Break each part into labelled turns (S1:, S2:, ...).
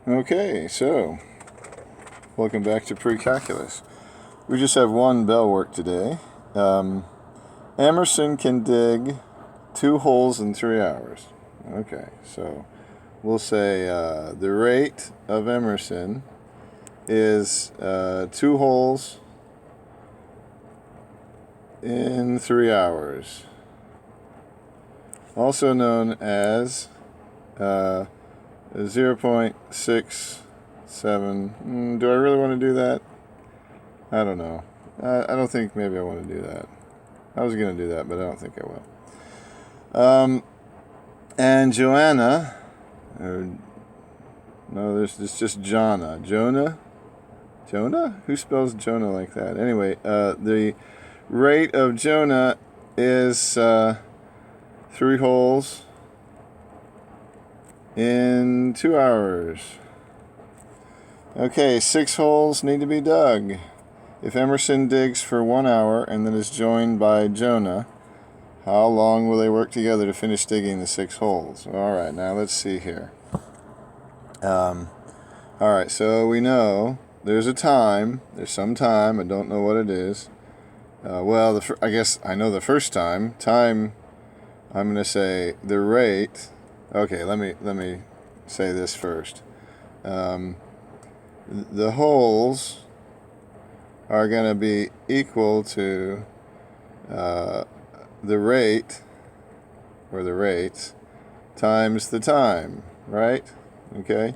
S1: Okay, so welcome back to pre-calculus. We just have one bell work today. Emerson can dig 2 holes in 3 hours. Okay, so we'll say the rate of Emerson is 2 holes in 3 hours, also known as 0.67. Do I really want to do that? I don't know. I don't think maybe I want to do that. I was going to do that, but I don't think I will. And Joanna, no, it's just Jonna. Jonah? Who spells Jonah like that? Anyway, the rate of Jonah is 3 holes in 2 hours. Okay, 6 holes need to be dug. If Emerson digs for 1 hour and then is joined by Jonah, how long will they work together to finish digging the 6 holes? Alright, now let's see here. Alright, so we know there's some time, I don't know what it is. I guess I know the first time. I'm going to say the rate. Okay, let me say this first. The holes are going to be equal to the rate, or the rates, times the time, right? Okay.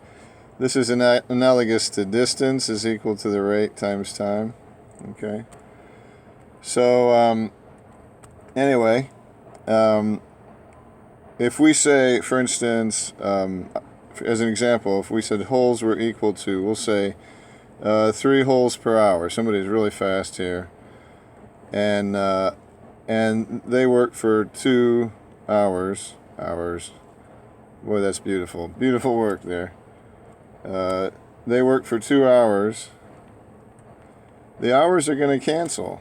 S1: This is analogous to distance is equal to the rate times time. Okay. So anyway, if we say, for instance, as an example, if we said holes were equal to, we'll say 3 holes per hour. Somebody's really fast here, and they work for 2 hours. Boy, that's beautiful. Beautiful work there. They work for 2 hours. The hours are going to cancel,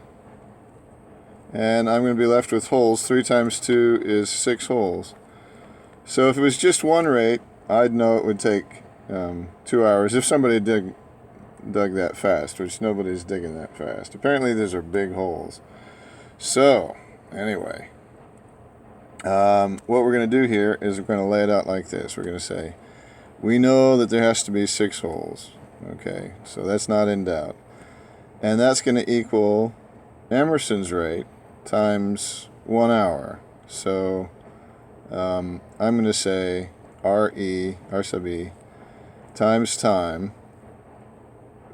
S1: and I'm going to be left with holes. 3 times 2 is 6 holes. So if it was just one rate, I'd know it would take 2 hours if somebody dug that fast, which nobody's digging that fast. Apparently these are big holes. So anyway, what we're going to do here is we're going to lay it out like this. We're going to say we know that there has to be 6 holes. Okay, so that's not in doubt, and that's going to equal Emerson's rate times 1 hour. So I'm going to say R sub E times time,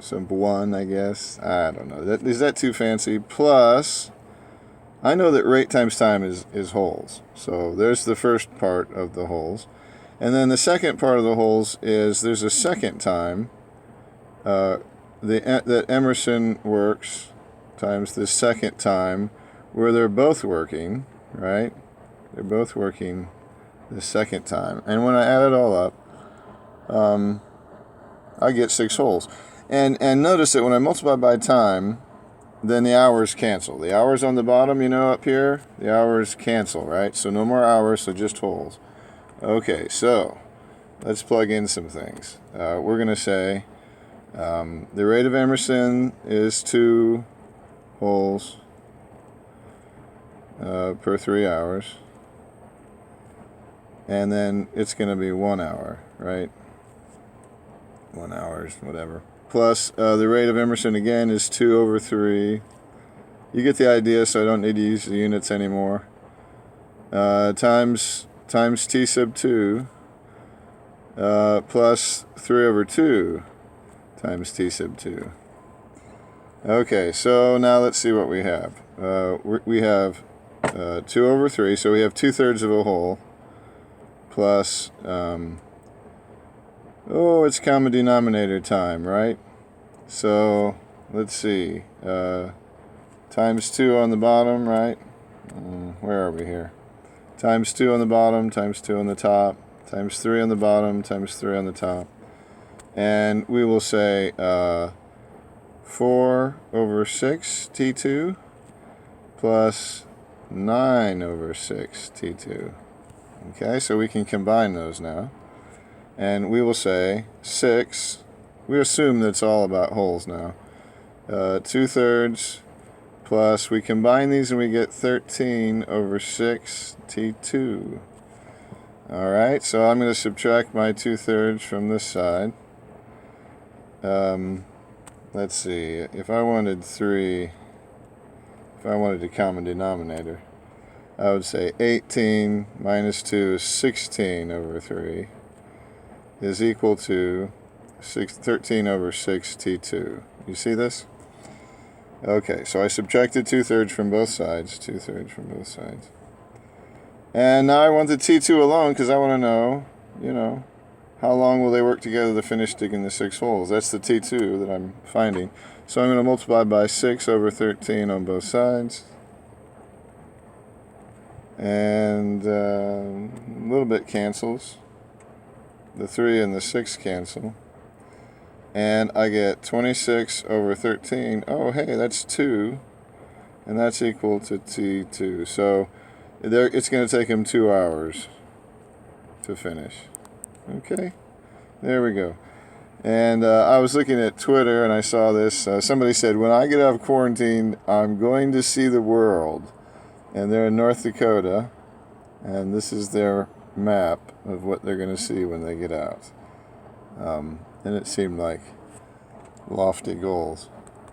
S1: sub 1, I guess. I don't know. Is that too fancy? Plus, I know that rate times time is holes. So there's the first part of the holes. And then the second part of the holes is there's a second time that Emerson works times the second time where they're both working, right? They're both working the second time. And when I add it all up, I get 6 holes. And notice that when I multiply by time, then the hours cancel. The hours on the bottom, up here, the hours cancel, right? So no more hours, so just holes. Okay, so let's plug in some things. We're going to say the rate of Emerson is 2 holes per 3 hours. And then it's going to be 1 hour, right? 1 hour, whatever. Plus, the rate of Emerson again is 2 over 3. You get the idea, so I don't need to use the units anymore. Times T sub 2 plus 3 over 2 times T sub 2. Okay, so now let's see what we have. We have 2 over 3, so we have 2/3 of a hole. Plus, it's common denominator time, right? So, let's see, times 2 on the bottom, right? Where are we here? Times 2 on the bottom, times 2 on the top, times 3 on the bottom, times 3 on the top. And we will say 4 over 6 T2 plus 9 over 6 T2. Okay, so we can combine those now. and we will say 6. We assume that's all about holes now. 2/3 plus, we combine these and we get 13 over 6 T2. Alright, so I'm going to subtract my 2/3 from this side. Let's see, if I wanted a common denominator, I would say 18 minus 2 is 16 over 3 is equal to 13 over 6 T2. You see this? Okay, so I subtracted 2/3 from both sides. 2/3 from both sides. And now I want the T2 alone because I want to know, how long will they work together to finish digging the 6 holes? That's the T2 that I'm finding. So I'm going to multiply by 6 over 13 on both sides. And a little bit cancels. The 3 and the 6 cancel. And I get 26 over 13. Oh, hey, that's 2. And that's equal to T2. So it's going to take them 2 hours to finish. Okay, there we go. And I was looking at Twitter and I saw this. Somebody said, when I get out of quarantine, I'm going to see the world. And they're in North Dakota. And this is their map of what they're going to see when they get out. And it seemed like lofty goals.